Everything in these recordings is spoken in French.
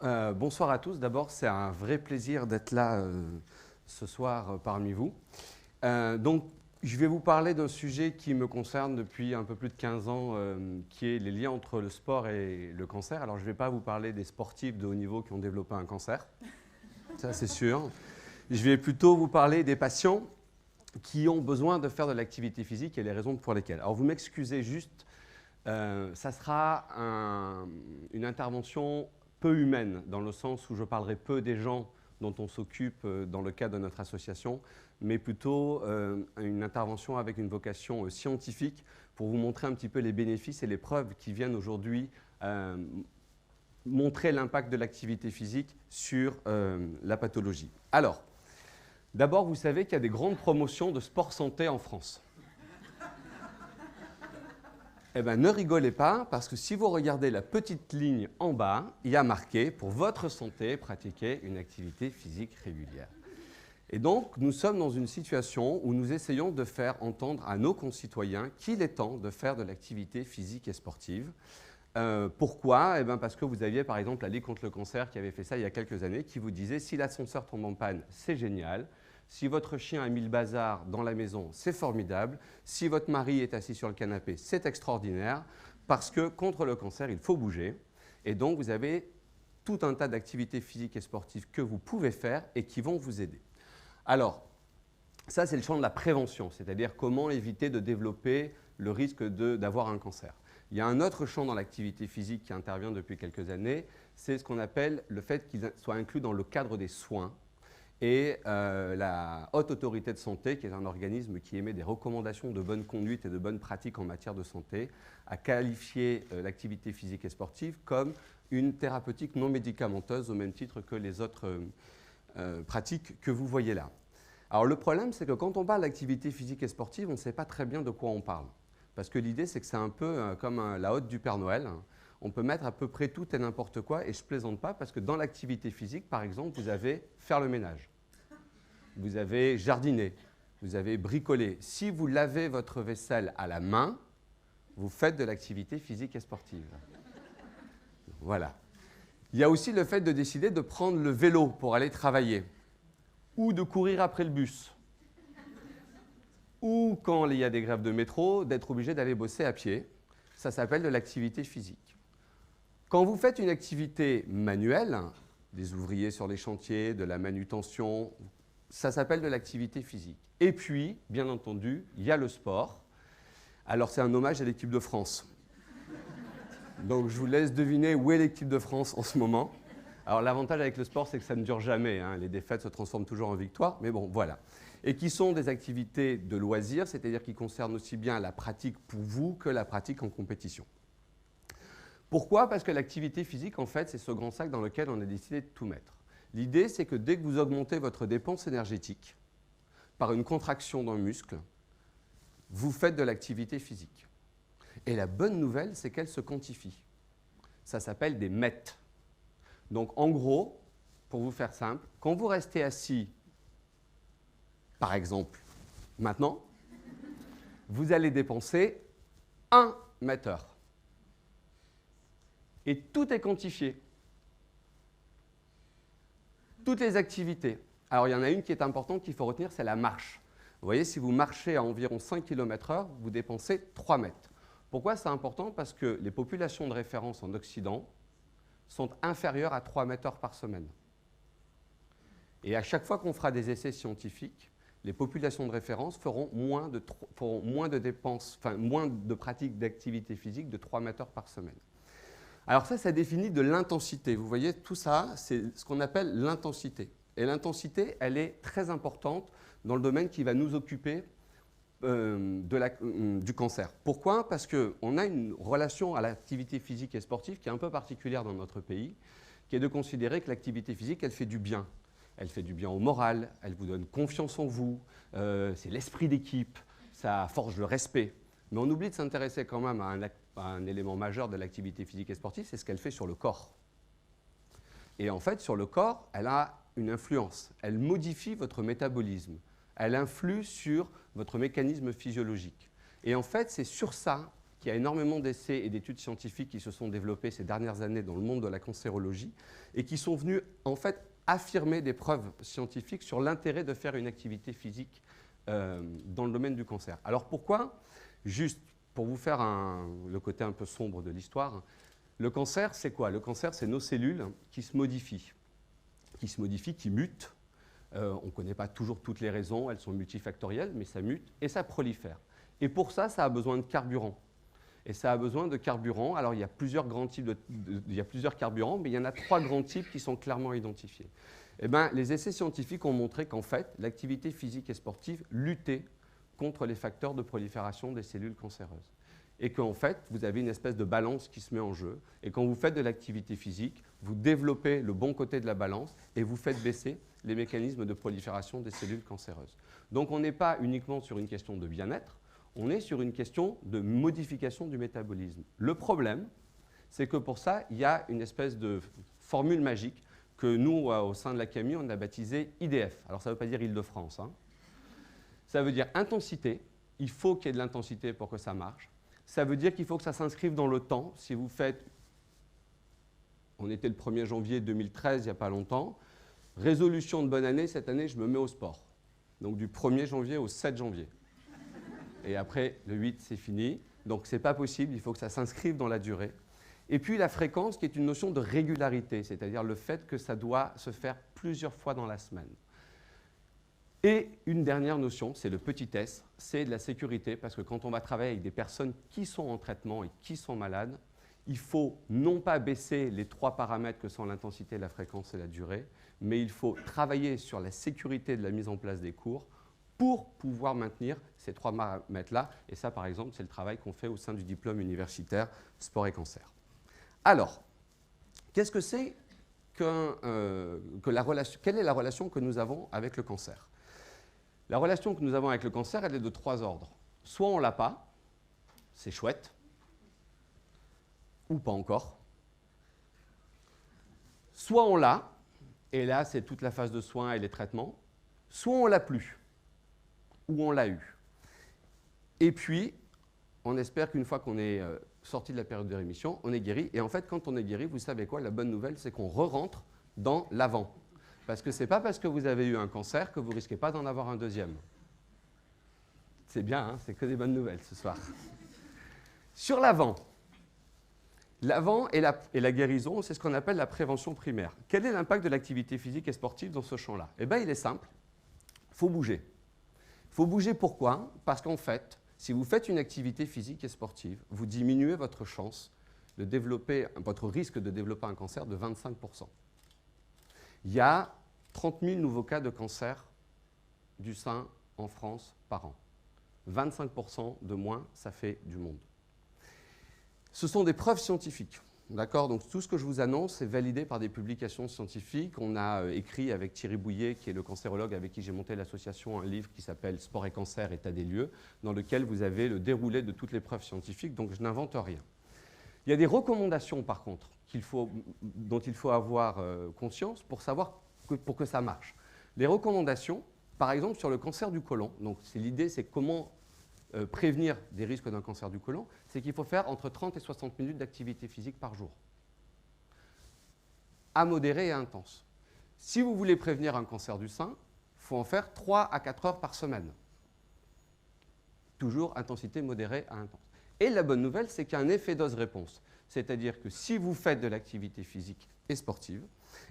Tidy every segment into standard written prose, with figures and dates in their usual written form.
Bonsoir à tous. D'abord, c'est un vrai plaisir d'être là ce soir parmi vous. Je vais vous parler d'un sujet qui me concerne depuis un peu plus de 15 ans, qui est les liens entre le sport et le cancer. Alors, je ne vais pas vous parler des sportifs de haut niveau qui ont développé un cancer, ça c'est sûr. Je vais plutôt vous parler des patients qui ont besoin de faire de l'activité physique et les raisons pour lesquelles. Alors, vous m'excusez juste, ça sera une intervention peu humaine, dans le sens où je parlerai peu des gens dont on s'occupe dans le cadre de notre association, mais plutôt une intervention avec une vocation scientifique pour vous montrer un petit peu les bénéfices et les preuves qui viennent aujourd'hui montrer l'impact de l'activité physique sur la pathologie. Alors, d'abord, vous savez qu'il y a des grandes promotions de sport santé en France. Eh bien, ne rigolez pas, parce que si vous regardez la petite ligne en bas, il y a marqué « Pour votre santé, pratiquez une activité physique régulière ». Et donc, nous sommes dans une situation où nous essayons de faire entendre à nos concitoyens qu'il est temps de faire de l'activité physique et sportive. Pourquoi ? Eh bien, parce que vous aviez par exemple la Ligue contre le cancer qui avait fait ça il y a quelques années, qui vous disait « Si l'ascenseur tombe en panne, c'est génial ». Si votre chien a mis le bazar dans la maison, c'est formidable. Si votre mari est assis sur le canapé, c'est extraordinaire. Parce que contre le cancer, il faut bouger. Et donc, vous avez tout un tas d'activités physiques et sportives que vous pouvez faire et qui vont vous aider. Alors, ça, c'est le champ de la prévention, c'est-à-dire comment éviter de développer le risque d'avoir un cancer. Il y a un autre champ dans l'activité physique qui intervient depuis quelques années, c'est ce qu'on appelle le fait qu'il soit inclus dans le cadre des soins. Et la Haute Autorité de Santé, qui est un organisme qui émet des recommandations de bonne conduite et de bonnes pratiques en matière de santé, a qualifié l'activité physique et sportive comme une thérapeutique non médicamenteuse au même titre que les autres pratiques que vous voyez là. Alors le problème, c'est que quand on parle d'activité physique et sportive, on ne sait pas très bien de quoi on parle. Parce que l'idée, c'est que c'est un peu comme la hotte du Père Noël. On peut mettre à peu près tout et n'importe quoi, et je ne plaisante pas, parce que dans l'activité physique, par exemple, vous avez faire le ménage, vous avez jardiner, vous avez bricoler. Si vous lavez votre vaisselle à la main, vous faites de l'activité physique et sportive. Voilà. Il y a aussi le fait de décider de prendre le vélo pour aller travailler, ou de courir après le bus, ou quand il y a des grèves de métro, d'être obligé d'aller bosser à pied. Ça s'appelle de l'activité physique. Quand vous faites une activité manuelle, des ouvriers sur les chantiers, de la manutention, ça s'appelle de l'activité physique. Et puis, bien entendu, il y a le sport. Alors, c'est un hommage à l'équipe de France. Donc, je vous laisse deviner où est l'équipe de France en ce moment. Alors, l'avantage avec le sport, c'est que ça ne dure jamais, hein. Les défaites se transforment toujours en victoire, mais bon, voilà. Et qui sont des activités de loisirs, c'est-à-dire qui concernent aussi bien la pratique pour vous que la pratique en compétition. Pourquoi ? Parce que l'activité physique, en fait, c'est ce grand sac dans lequel on a décidé de tout mettre. L'idée, c'est que dès que vous augmentez votre dépense énergétique par une contraction d'un muscle, vous faites de l'activité physique. Et la bonne nouvelle, c'est qu'elle se quantifie. Ça s'appelle des MET. Donc, en gros, pour vous faire simple, quand vous restez assis, par exemple, maintenant, vous allez dépenser 1 mètre. Et tout est quantifié. Toutes les activités. Alors, il y en a une qui est importante qu'il faut retenir, c'est la marche. Vous voyez, si vous marchez à environ 5 km/h, vous dépensez 3 mètres. Pourquoi c'est important ? Parce que les populations de référence en Occident sont inférieures à 3 mètres par semaine. Et à chaque fois qu'on fera des essais scientifiques, les populations de référence feront moins de dépenses, enfin moins de pratiques d'activité physique de 3 mètres par semaine. Alors ça définit de l'intensité. Vous voyez, tout ça, c'est ce qu'on appelle l'intensité. Et l'intensité, elle est très importante dans le domaine qui va nous occuper du cancer. Pourquoi ? Parce qu'on a une relation à l'activité physique et sportive qui est un peu particulière dans notre pays, qui est de considérer que l'activité physique, elle fait du bien. Elle fait du bien au moral, elle vous donne confiance en vous, c'est l'esprit d'équipe, ça forge le respect. Mais on oublie de s'intéresser quand même à un élément majeur de l'activité physique et sportive, c'est ce qu'elle fait sur le corps. Et en fait, sur le corps, elle a une influence. Elle modifie votre métabolisme. Elle influe sur votre mécanisme physiologique. Et en fait, c'est sur ça qu'il y a énormément d'essais et d'études scientifiques qui se sont développées ces dernières années dans le monde de la cancérologie et qui sont venus en fait affirmer des preuves scientifiques sur l'intérêt de faire une activité physique dans le domaine du cancer. Alors pourquoi? Juste pour vous faire le côté un peu sombre de l'histoire, le cancer, c'est quoi? Le cancer, c'est nos cellules qui se modifient, qui mutent. On ne connaît pas toujours toutes les raisons, elles sont multifactorielles, mais ça mute et ça prolifère. Et pour ça, ça a besoin de carburant. Et ça a besoin de carburant. Alors, il y a plusieurs grands types il y a plusieurs carburants, mais il y en a 3 grands types qui sont clairement identifiés. Eh bien, les essais scientifiques ont montré qu'en fait, l'activité physique et sportive luttait contre les facteurs de prolifération des cellules cancéreuses. Et qu'en fait, vous avez une espèce de balance qui se met en jeu. Et quand vous faites de l'activité physique, vous développez le bon côté de la balance et vous faites baisser les mécanismes de prolifération des cellules cancéreuses. Donc, on n'est pas uniquement sur une question de bien-être, on est sur une question de modification du métabolisme. Le problème, c'est que pour ça, il y a une espèce de formule magique que nous, au sein de la CAMI, on a baptisée IDF. Alors, ça ne veut pas dire Île-de-France. Ça veut dire intensité. Il faut qu'il y ait de l'intensité pour que ça marche. Ça veut dire qu'il faut que ça s'inscrive dans le temps. Si vous faites, on était le 1er janvier 2013, il n'y a pas longtemps, résolution de bonne année, cette année, je me mets au sport. Donc du 1er janvier au 7 janvier. Et après, le 8, c'est fini. Donc ce n'est pas possible, il faut que ça s'inscrive dans la durée. Et puis la fréquence, qui est une notion de régularité, c'est-à-dire le fait que ça doit se faire plusieurs fois dans la semaine. Et une dernière notion, c'est le petit s, c'est de la sécurité, parce que quand on va travailler avec des personnes qui sont en traitement et qui sont malades, il faut non pas baisser les 3 paramètres que sont l'intensité, la fréquence et la durée, mais il faut travailler sur la sécurité de la mise en place des cours pour pouvoir maintenir ces 3 paramètres-là. Et ça, par exemple, c'est le travail qu'on fait au sein du diplôme universitaire Sport et Cancer. Alors, qu'est-ce que c'est quelle est la relation que nous avons avec le cancer? La relation que nous avons avec le cancer, elle est de 3 ordres. Soit on ne l'a pas, c'est chouette, ou pas encore. Soit on l'a, et là, c'est toute la phase de soins et les traitements. Soit on ne l'a plus, ou on l'a eu. Et puis, on espère qu'une fois qu'on est sorti de la période de rémission, on est guéri. Et en fait, quand on est guéri, vous savez quoi? La bonne nouvelle, c'est qu'on re-rentre dans l'avant. Parce que ce n'est pas parce que vous avez eu un cancer que vous ne risquez pas d'en avoir un deuxième. C'est bien, hein, c'est que des bonnes nouvelles ce soir. Sur l'avant, l'avant et la guérison, c'est ce qu'on appelle la prévention primaire. Quel est l'impact de l'activité physique et sportive dans ce champ-là? Eh bien, il est simple, il faut bouger. Il faut bouger pourquoi? Parce qu'en fait, si vous faites une activité physique et sportive, vous diminuez votre chance de développer, votre risque de développer un cancer de 25%. Il y a 30 000 nouveaux cas de cancer du sein en France par an. 25% de moins, ça fait du monde. Ce sont des preuves scientifiques. D'accord? Donc tout ce que je vous annonce est validé par des publications scientifiques. On a écrit avec Thierry Bouillet, qui est le cancérologue avec qui j'ai monté l'association, un livre qui s'appelle « Sport et cancer, état des lieux », dans lequel vous avez le déroulé de toutes les preuves scientifiques, donc je n'invente rien. Il y a des recommandations, par contre, dont il faut avoir conscience pour savoir pour que ça marche. Les recommandations, par exemple, sur le cancer du côlon, donc l'idée, c'est comment prévenir des risques d'un cancer du côlon, c'est qu'il faut faire entre 30 et 60 minutes d'activité physique par jour, à modéré et à intense. Si vous voulez prévenir un cancer du sein, il faut en faire 3 à 4 heures par semaine. Toujours intensité modérée à intense. Et la bonne nouvelle, c'est qu'il y a un effet dose-réponse. C'est-à-dire que si vous faites de l'activité physique et sportive,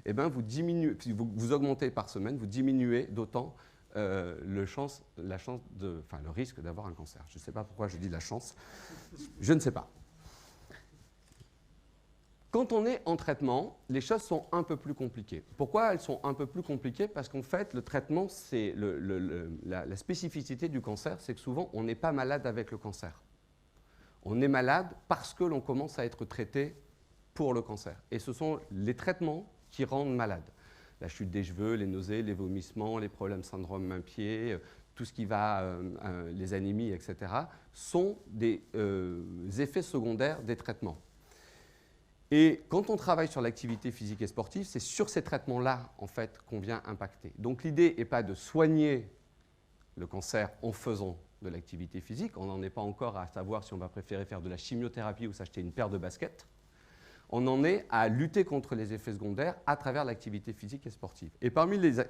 eh bien vous augmentez par semaine, vous diminuez d'autant le risque d'avoir un cancer. Je ne sais pas pourquoi je dis la chance, je ne sais pas. Quand on est en traitement, les choses sont un peu plus compliquées. Pourquoi elles sont un peu plus compliquées? Parce qu'en fait, le traitement, c'est la spécificité du cancer, c'est que souvent, on n'est pas malade avec le cancer. On est malade parce que l'on commence à être traité pour le cancer. Et ce sont les traitements qui rendent malade. La chute des cheveux, les nausées, les vomissements, les problèmes syndrome main-pied, tout ce qui va, les anémies, etc., sont des effets secondaires des traitements. Et quand on travaille sur l'activité physique et sportive, c'est sur ces traitements-là, en fait, qu'on vient impacter. Donc l'idée n'est pas de soigner le cancer en faisant de l'activité physique. On n'en est pas encore à savoir si on va préférer faire de la chimiothérapie ou s'acheter une paire de baskets. On en est à lutter contre les effets secondaires à travers l'activité physique et sportive. Et parmi les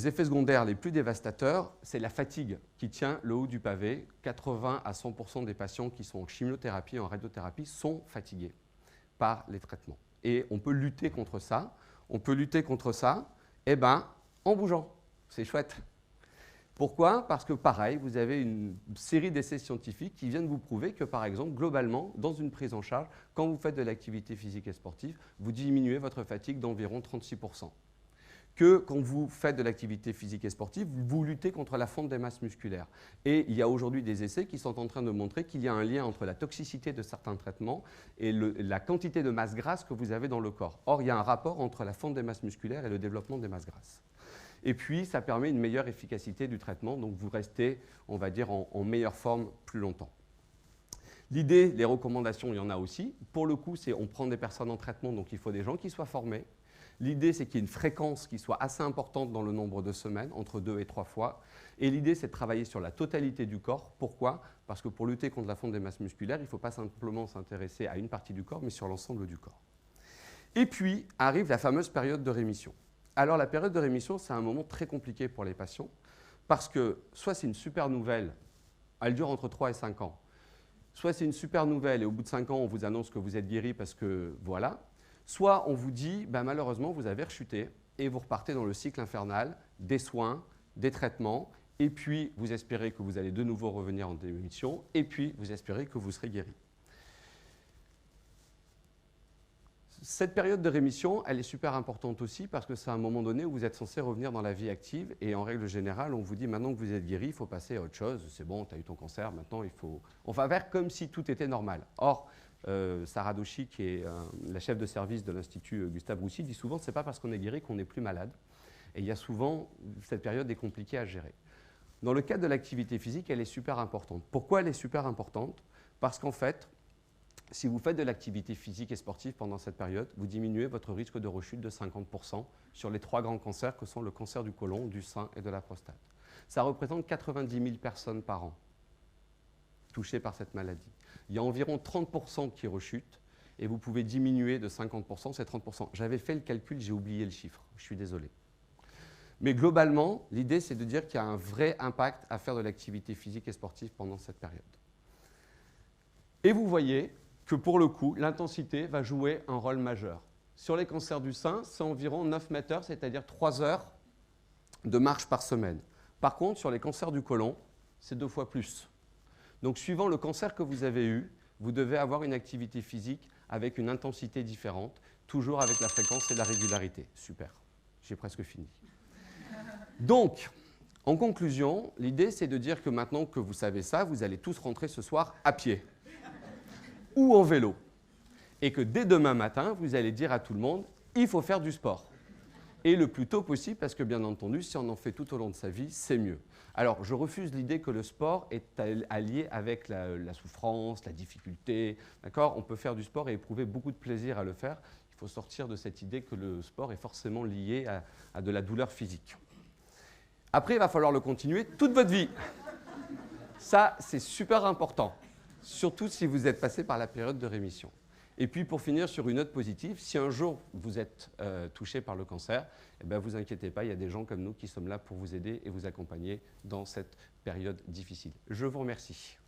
effets secondaires les plus dévastateurs, c'est la fatigue qui tient le haut du pavé. 80 à 100% des patients qui sont en chimiothérapie et en radiothérapie sont fatigués par les traitements. Et on peut lutter contre ça. On peut lutter contre ça en bougeant. C'est chouette. Pourquoi? Parce que pareil, vous avez une série d'essais scientifiques qui viennent vous prouver que, par exemple, globalement, dans une prise en charge, quand vous faites de l'activité physique et sportive, vous diminuez votre fatigue d'environ 36%. Que quand vous faites de l'activité physique et sportive, vous luttez contre la fonte des masses musculaires. Et il y a aujourd'hui des essais qui sont en train de montrer qu'il y a un lien entre la toxicité de certains traitements et la quantité de masse grasse que vous avez dans le corps. Or, il y a un rapport entre la fonte des masses musculaires et le développement des masses grasses. Et puis, ça permet une meilleure efficacité du traitement, donc vous restez, on va dire, en meilleure forme plus longtemps. L'idée, les recommandations, il y en a aussi. Pour le coup, c'est on prend des personnes en traitement, donc il faut des gens qui soient formés. L'idée, c'est qu'il y ait une fréquence qui soit assez importante dans le nombre de semaines, entre 2 et 3 fois. Et l'idée, c'est de travailler sur la totalité du corps. Pourquoi? Parce que pour lutter contre la fonte des masses musculaires, il ne faut pas simplement s'intéresser à une partie du corps, mais sur l'ensemble du corps. Et puis, arrive la fameuse période de rémission. Alors, la période de rémission, c'est un moment très compliqué pour les patients, parce que soit c'est une super nouvelle, elle dure entre 3 et 5 ans, soit c'est une super nouvelle et au bout de 5 ans, on vous annonce que vous êtes guéri parce que voilà, soit on vous dit, malheureusement, vous avez rechuté et vous repartez dans le cycle infernal des soins, des traitements, et puis vous espérez que vous allez de nouveau revenir en rémission, et puis vous espérez que vous serez guéri. Cette période de rémission, elle est super importante aussi parce que c'est un moment donné où vous êtes censé revenir dans la vie active et en règle générale, on vous dit maintenant que vous êtes guéri, il faut passer à autre chose. C'est bon, tu as eu ton cancer, maintenant il faut... On va faire comme si tout était normal. Or, Sarah Doshi, qui est la chef de service de l'Institut Gustave Roussy, dit souvent que ce n'est pas parce qu'on est guéri qu'on n'est plus malade. Et il y a souvent, cette période est compliquée à gérer. Dans le cadre de l'activité physique, elle est super importante. Pourquoi elle est super importante? Parce qu'en fait, si vous faites de l'activité physique et sportive pendant cette période, vous diminuez votre risque de rechute de 50% sur les 3 grands cancers que sont le cancer du côlon, du sein et de la prostate. Ça représente 90 000 personnes par an touchées par cette maladie. Il y a environ 30% qui rechutent et vous pouvez diminuer de 50%, c'est 30%. J'avais fait le calcul, j'ai oublié le chiffre, je suis désolé. Mais globalement, l'idée c'est de dire qu'il y a un vrai impact à faire de l'activité physique et sportive pendant cette période. Et vous voyez que pour le coup, l'intensité va jouer un rôle majeur. Sur les cancers du sein, c'est environ 9 mètres, c'est-à-dire 3 heures de marche par semaine. Par contre, sur les cancers du côlon, c'est 2 fois plus. Donc, suivant le cancer que vous avez eu, vous devez avoir une activité physique avec une intensité différente, toujours avec la fréquence et la régularité. Super, j'ai presque fini. Donc, en conclusion, l'idée, c'est de dire que maintenant que vous savez ça, vous allez tous rentrer ce soir à pied ou en vélo. Et que dès demain matin, vous allez dire à tout le monde, il faut faire du sport. Et le plus tôt possible, parce que bien entendu, si on en fait tout au long de sa vie, c'est mieux. Alors, je refuse l'idée que le sport est allié avec la souffrance, la difficulté. D'accord ? On peut faire du sport et éprouver beaucoup de plaisir à le faire. Il faut sortir de cette idée que le sport est forcément lié à de la douleur physique. Après, il va falloir le continuer toute votre vie. Ça, c'est super important. Surtout si vous êtes passé par la période de rémission. Et puis pour finir sur une note positive, si un jour vous êtes touché par le cancer, vous inquiétez pas, il y a des gens comme nous qui sommes là pour vous aider et vous accompagner dans cette période difficile. Je vous remercie.